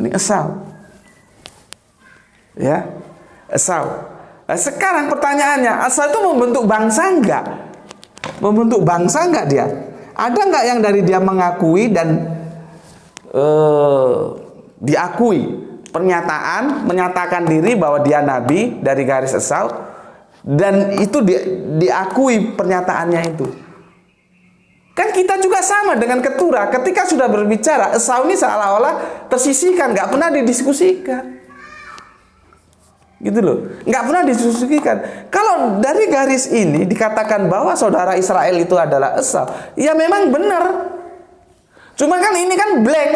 Ini Esau. Ya. Esau. Nah, sekarang pertanyaannya, Esau itu membentuk bangsa enggak? Membentuk bangsa enggak dia? Ada enggak yang dari dia mengakui dan diakui? Menyatakan diri bahwa dia nabi dari garis Esau, dan itu diakui pernyataannya itu. Kan kita juga sama dengan Keturah. Ketika sudah berbicara, Esau ini seolah-olah tersisihkan, nggak pernah didiskusikan. Gitu loh, nggak pernah didiskusikan. Kalau dari garis ini dikatakan bahwa saudara Israel itu adalah Esau, ya memang benar. Cuma kan ini kan blank.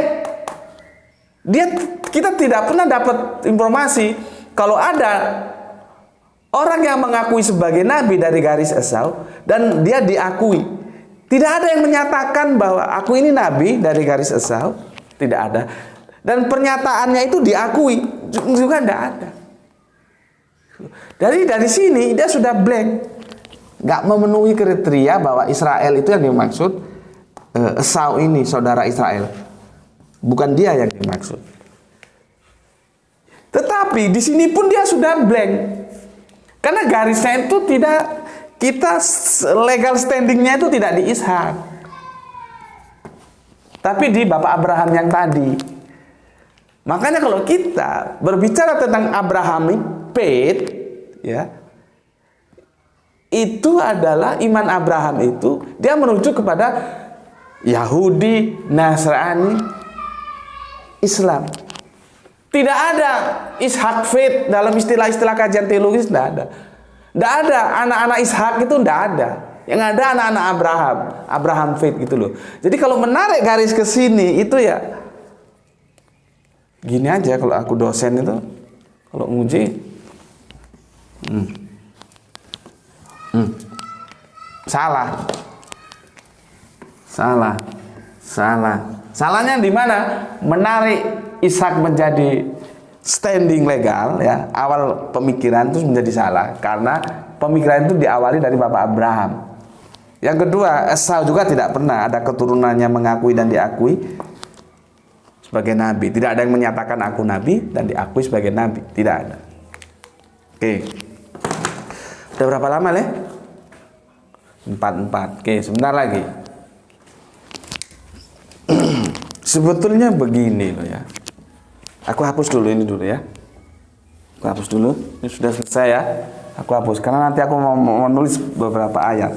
Kita tidak pernah dapat informasi kalau ada orang yang mengakui sebagai nabi dari garis Esau dan dia diakui. Tidak ada yang menyatakan bahwa aku ini nabi dari garis Esau, tidak ada. Dan pernyataannya itu diakui juga tidak ada. Dari sini dia sudah blank, nggak memenuhi kriteria bahwa Israel itu yang dimaksud. Esau ini saudara Israel, bukan dia yang dimaksud. Tetapi di sini pun dia sudah blank, karena garisnya itu tidak. Kita legal standingnya itu tidak di Ishak, tapi di Bapak Abraham yang tadi. Makanya kalau kita berbicara tentang Abrahamic faith, ya, itu adalah iman Abraham itu dia merujuk kepada Yahudi, Nasrani, Islam. Tidak ada Ishak faith dalam istilah-istilah kajian teologis, tidak ada. Tidak ada anak-anak Ishak itu, tidak ada. Yang ada anak-anak Abraham faith gitu loh. Jadi kalau menarik garis ke sini itu ya gini aja. Kalau aku dosen itu kalau nguji salahnya di mana? Menarik Ishak menjadi standing legal, ya, awal pemikiran itu menjadi salah karena pemikiran itu diawali dari Bapak Abraham. Yang kedua, Esau juga tidak pernah ada keturunannya mengakui dan diakui. sebagai nabi. Tidak ada yang menyatakan aku nabi dan diakui sebagai nabi. Tidak ada. Oke. Udah berapa lama, Le? 44. Oke, sebentar lagi. Sebetulnya begini loh ya. Aku hapus dulu ini dulu ya. Aku hapus dulu. Ini sudah selesai ya. Aku hapus karena nanti aku mau menulis beberapa ayat.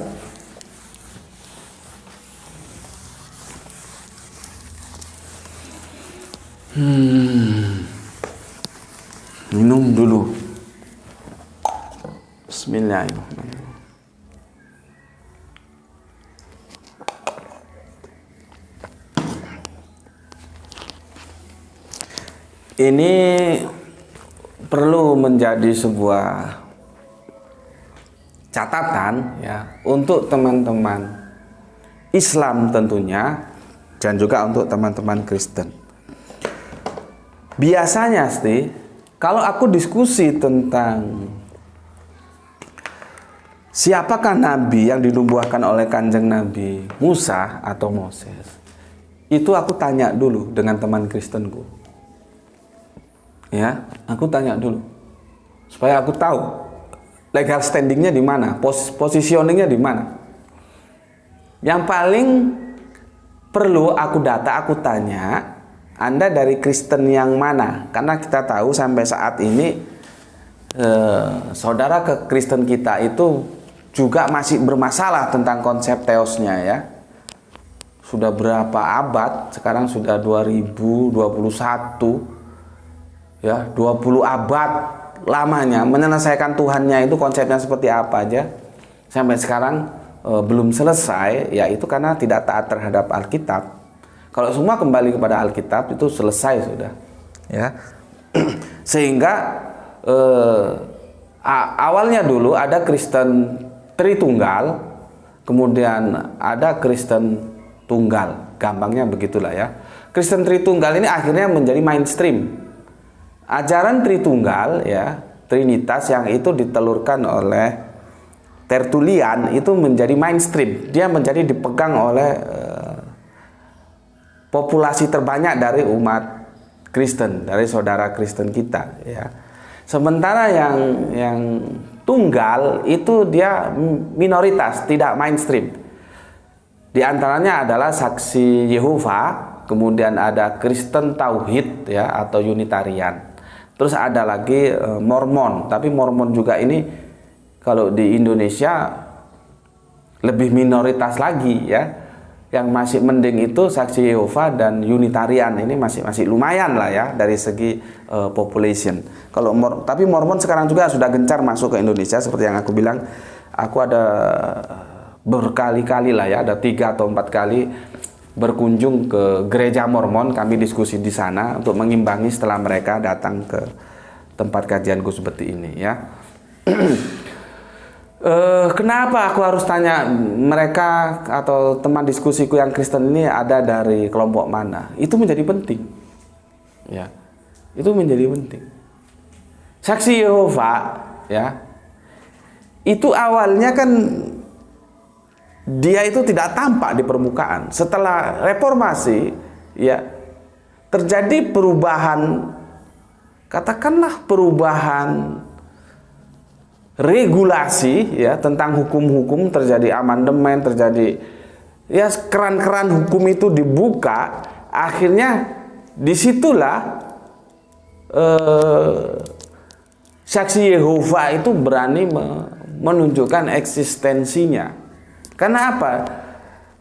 Minum dulu. Bismillahirrahmanirrahim. Ini perlu menjadi sebuah catatan ya untuk teman-teman Islam tentunya dan juga untuk teman-teman Kristen. Biasanya sih kalau aku diskusi tentang siapakah nabi yang dinubuahkan oleh Kanjeng Nabi Musa atau Moses, itu aku tanya dulu dengan teman Kristenku. Ya, aku tanya dulu supaya aku tahu legal standingnya di mana, positioningnya di mana. Yang paling perlu aku data, aku tanya, Anda dari Kristen yang mana? Karena kita tahu sampai saat ini saudara ke Kristen kita itu juga masih bermasalah tentang konsep teosnya ya. Sudah berapa abad? Sekarang sudah 2021. Ya, 20 abad lamanya menyelesaikan Tuhannya itu konsepnya seperti apa aja sampai sekarang belum selesai, ya itu karena tidak taat terhadap Alkitab. Kalau semua kembali kepada Alkitab itu selesai sudah ya. Sehingga awalnya dulu ada Kristen Tritunggal, kemudian ada Kristen Tunggal, gampangnya begitulah ya. Kristen Tritunggal ini akhirnya menjadi mainstream. Ajaran Tritunggal ya, Trinitas yang itu ditelurkan oleh Tertullian itu menjadi mainstream. Dia menjadi dipegang oleh populasi terbanyak dari umat Kristen, dari saudara Kristen kita ya. Sementara yang tunggal itu dia minoritas, tidak mainstream. Di antaranya adalah Saksi Yehova, kemudian ada Kristen Tauhid ya atau Unitarian. Terus ada lagi Mormon, tapi Mormon juga ini kalau di Indonesia lebih minoritas lagi ya. Yang masih mending itu Saksi Yehova dan Unitarian, ini masih lumayan lah ya dari segi population. Kalau tapi Mormon sekarang juga sudah gencar masuk ke Indonesia seperti yang aku bilang. Aku ada berkali-kali lah ya, ada 3 atau 4 kali berkunjung ke gereja Mormon, kami diskusi di sana untuk mengimbangi setelah mereka datang ke tempat kajianku seperti ini ya. Kenapa aku harus tanya mereka atau teman diskusiku yang Kristen ini ada dari kelompok mana? Itu menjadi penting ya, itu menjadi penting. Saksi Yehova ya, itu awalnya kan dia itu tidak tampak di permukaan. Setelah reformasi ya terjadi perubahan, katakanlah perubahan regulasi ya tentang hukum-hukum, terjadi amandemen, terjadi ya keran-keran hukum itu dibuka. Akhirnya disitulah Saksi Yehova itu berani menunjukkan eksistensinya. Karena apa?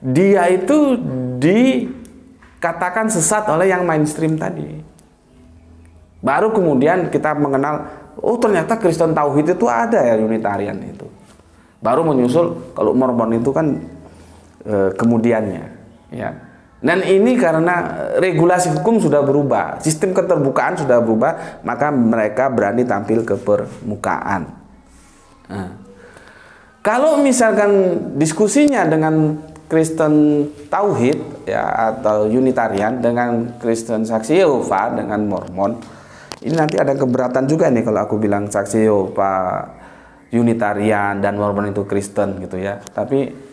Dia itu dikatakan sesat oleh yang mainstream tadi. Baru kemudian kita mengenal, oh ternyata Kristen Tauhid itu ada ya, Unitarian itu. Baru menyusul kalau Mormon itu kan kemudiannya ya. Dan ini karena regulasi hukum sudah berubah, sistem keterbukaan sudah berubah, maka mereka berani tampil ke permukaan. Nah, kalau misalkan diskusinya dengan Kristen Tauhid ya atau Unitarian dengan Kristen Saksi Yehova dengan Mormon, ini nanti ada keberatan juga nih kalau aku bilang Saksi Yehova Unitarian dan Mormon itu Kristen gitu ya. Tapi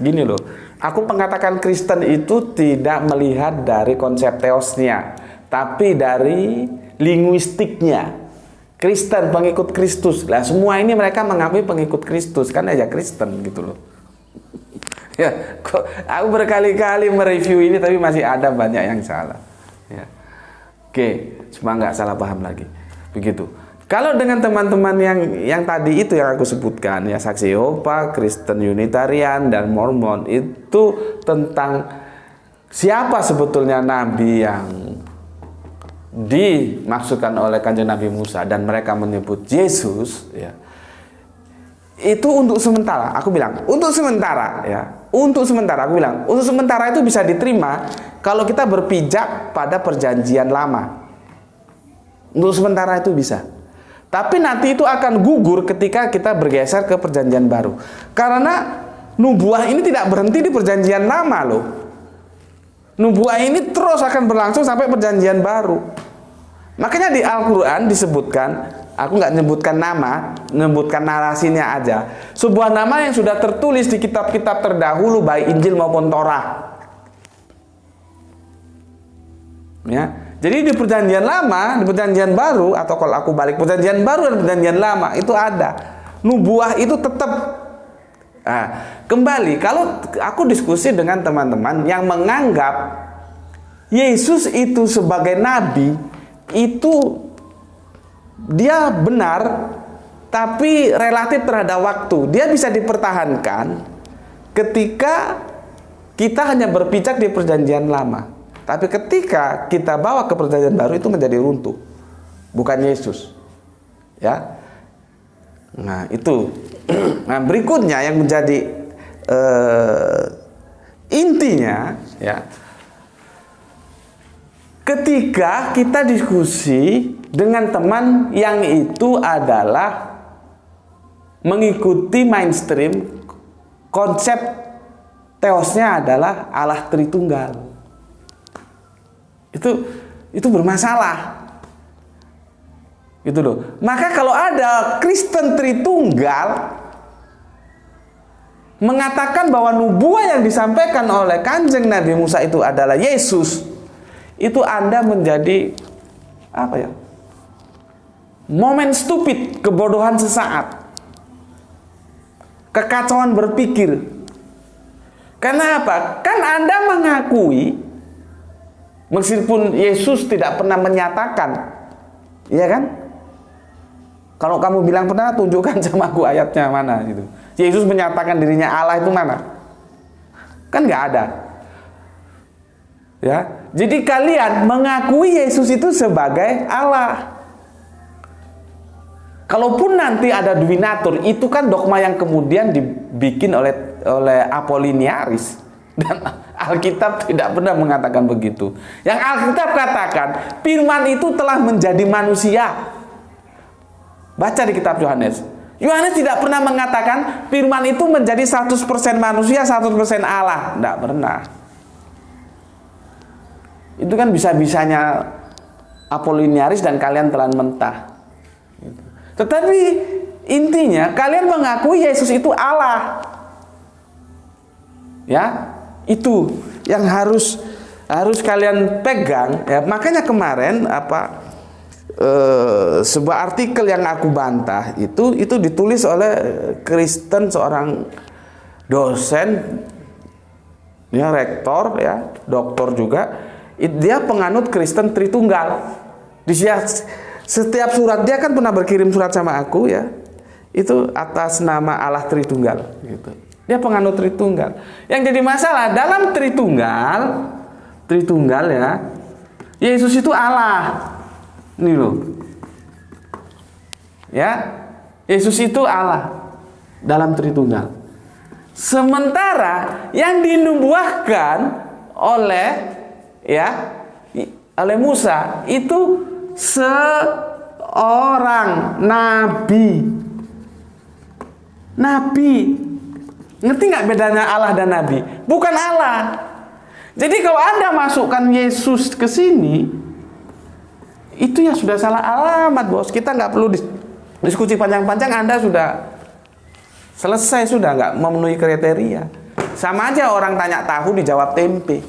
gini loh, Aku mengatakan Kristen itu tidak melihat dari konsep teosnya, tapi dari linguistiknya. Kristen, pengikut Kristus. Lah semua ini mereka mengakui pengikut Kristus, kan aja Kristen gitu loh. Ya, kok aku berkali-kali mereview ini tapi masih ada banyak yang salah. Ya. Oke, cuma nggak salah paham lagi. Begitu. Kalau dengan teman-teman yang tadi itu yang aku sebutkan, ya, Saksi Yehova, Kristen Unitarian, dan Mormon, itu tentang siapa sebetulnya nabi yang dimaksudkan oleh Kanjeng Nabi Musa, dan mereka menyebut Yesus, ya. Itu untuk sementara, aku bilang, untuk sementara, ya. Untuk sementara, aku bilang, untuk sementara itu bisa diterima kalau kita berpijak pada perjanjian lama. Untuk sementara itu bisa. Tapi nanti itu akan gugur ketika kita bergeser ke perjanjian baru. Karena nubuah ini tidak berhenti di perjanjian lama loh. Nubuah ini terus akan berlangsung sampai perjanjian baru. Makanya di Al-Quran disebutkan, aku nggak nyebutkan nama, menyebutkan narasinya aja. Sebuah nama yang sudah tertulis di kitab-kitab terdahulu, baik Injil maupun Torah. Ya. Jadi di perjanjian lama, di perjanjian baru, atau kalau aku balik perjanjian baru dan perjanjian lama, itu ada. Nubuah itu tetap. Nah, kembali, kalau aku diskusi dengan teman-teman yang menganggap Yesus itu sebagai nabi, itu dia benar, tapi relatif terhadap waktu. Dia bisa dipertahankan ketika kita hanya berpijak di perjanjian lama. Tapi ketika kita bawa ke perjanjian baru, itu menjadi runtuh. Bukan Yesus. Ya. Nah, itu. Nah, berikutnya yang menjadi intinya, ya. Ketika kita diskusi dengan teman yang itu adalah mengikuti mainstream, konsep teosnya adalah Allah Tritunggal. Itu bermasalah. Gitu loh. Maka kalau ada Kristen Tritunggal mengatakan bahwa nubuah yang disampaikan oleh Kanjeng Nabi Musa itu adalah Yesus, itu Anda menjadi apa ya? Momen stupid, kebodohan sesaat. Kekacauan berpikir. Karena apa? Kan Anda mengakui, meskipun Yesus tidak pernah menyatakan, iya kan? Kalau kamu bilang pernah, tunjukkan sama aku ayatnya mana gitu. Yesus menyatakan dirinya Allah itu mana? Kan nggak ada. Ya, jadi kalian mengakui Yesus itu sebagai Allah. Kalaupun nanti ada Dwinatur, itu kan dogma yang kemudian dibikin oleh Apoliniaris. Dan Alkitab tidak pernah mengatakan begitu. Yang Alkitab katakan, firman itu telah menjadi manusia. Baca di kitab Yohanes. Yohanes tidak pernah mengatakan firman itu menjadi 100% manusia, 100% Allah. Tidak pernah. Itu kan bisa-bisanya Apoliniaris dan kalian telan mentah. Tetapi intinya kalian mengakui Yesus itu Allah. Ya, itu yang harus kalian pegang. Ya, makanya kemarin sebuah artikel yang aku bantah itu ditulis oleh Kristen, seorang dosen, ya, rektor, ya, doktor juga. Dia penganut Kristen Tritunggal. Setiap surat dia kan pernah berkirim surat sama aku, ya. Itu atas nama Allah Tritunggal gitu. Dia penganut Tritunggal. Yang jadi masalah dalam Tritunggal ya, Yesus itu Allah. Ini loh. Ya, Yesus itu Allah dalam Tritunggal. Sementara yang dinubuahkan oleh Musa itu seorang nabi. Ngerti nggak bedanya Allah dan nabi? Bukan Allah. Jadi kalau Anda masukkan Yesus ke sini, itu ya sudah salah alamat, bos. Kita nggak perlu diskusi panjang-panjang. Anda sudah selesai, sudah nggak memenuhi kriteria. Sama aja orang tanya tahu dijawab tempe.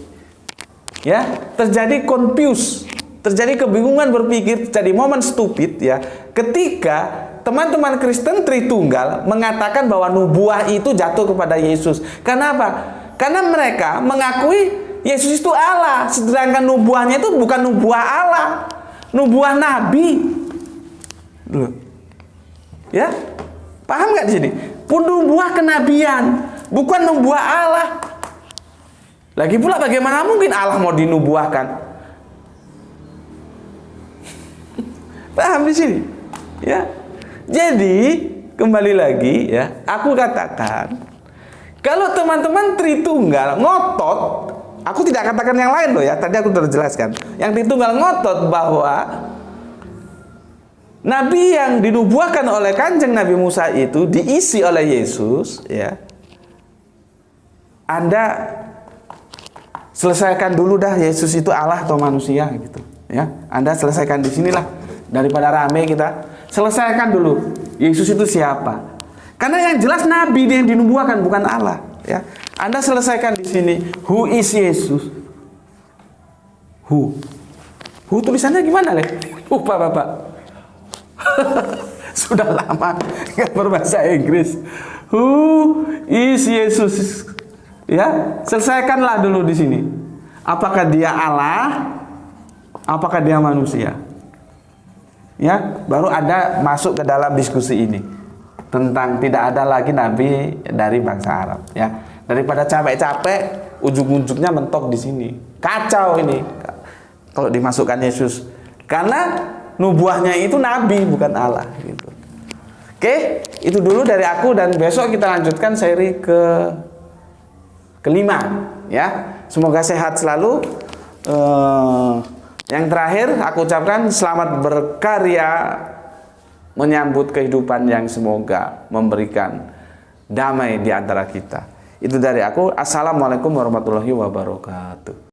Ya, terjadi confuse, terjadi kebingungan berpikir, jadi momen stupid ya. Ketika teman-teman Kristen Tritunggal mengatakan bahwa nubuah itu jatuh kepada Yesus. Kenapa? Karena mereka mengakui Yesus itu Allah, sedangkan nubuahnya itu bukan nubuah Allah, nubuah nabi. Loh. Ya, paham nggak di sini? Nubuah kenabian, bukan nubuah Allah. Lagi pula bagaimana mungkin Allah mau dinubuahkan? Paham di sini? Ya. Jadi kembali lagi ya, aku katakan kalau teman-teman Tritunggal ngotot, aku tidak katakan yang lain loh ya, tadi aku sudah jelaskan. Yang Tritunggal ngotot bahwa Nabi yang dinubuahkan oleh Kanjeng Nabi Musa itu diisi oleh Yesus, ya. Anda selesaikan dulu dah Yesus itu Allah atau manusia gitu, ya. Anda selesaikan di sinilah daripada rame kita. Selesaikan dulu Yesus itu siapa? Karena yang jelas Nabi yang dinubuahkan bukan Allah, ya. Anda selesaikan di sini. Who is Yesus? Who tulisannya gimana, Le? Lupa Bapak. Sudah lama nggak berbahasa Inggris. Who is Yesus? Ya, selesaikanlah dulu di sini. Apakah dia Allah? Apakah dia manusia? Ya, baru Anda masuk ke dalam diskusi ini tentang tidak ada lagi nabi dari bangsa Arab, ya. Daripada capek-capek ujung-ujungnya mentok di sini. Kacau ini kalau dimasukkan Yesus. Karena nubuahnya itu nabi bukan Allah gitu. Oke, itu dulu dari aku dan besok kita lanjutkan seri kelima, ya. Semoga sehat selalu. Yang terakhir aku ucapkan selamat berkarya menyambut kehidupan yang semoga memberikan damai di antara kita. Itu dari aku. Assalamualaikum warahmatullahi wabarakatuh.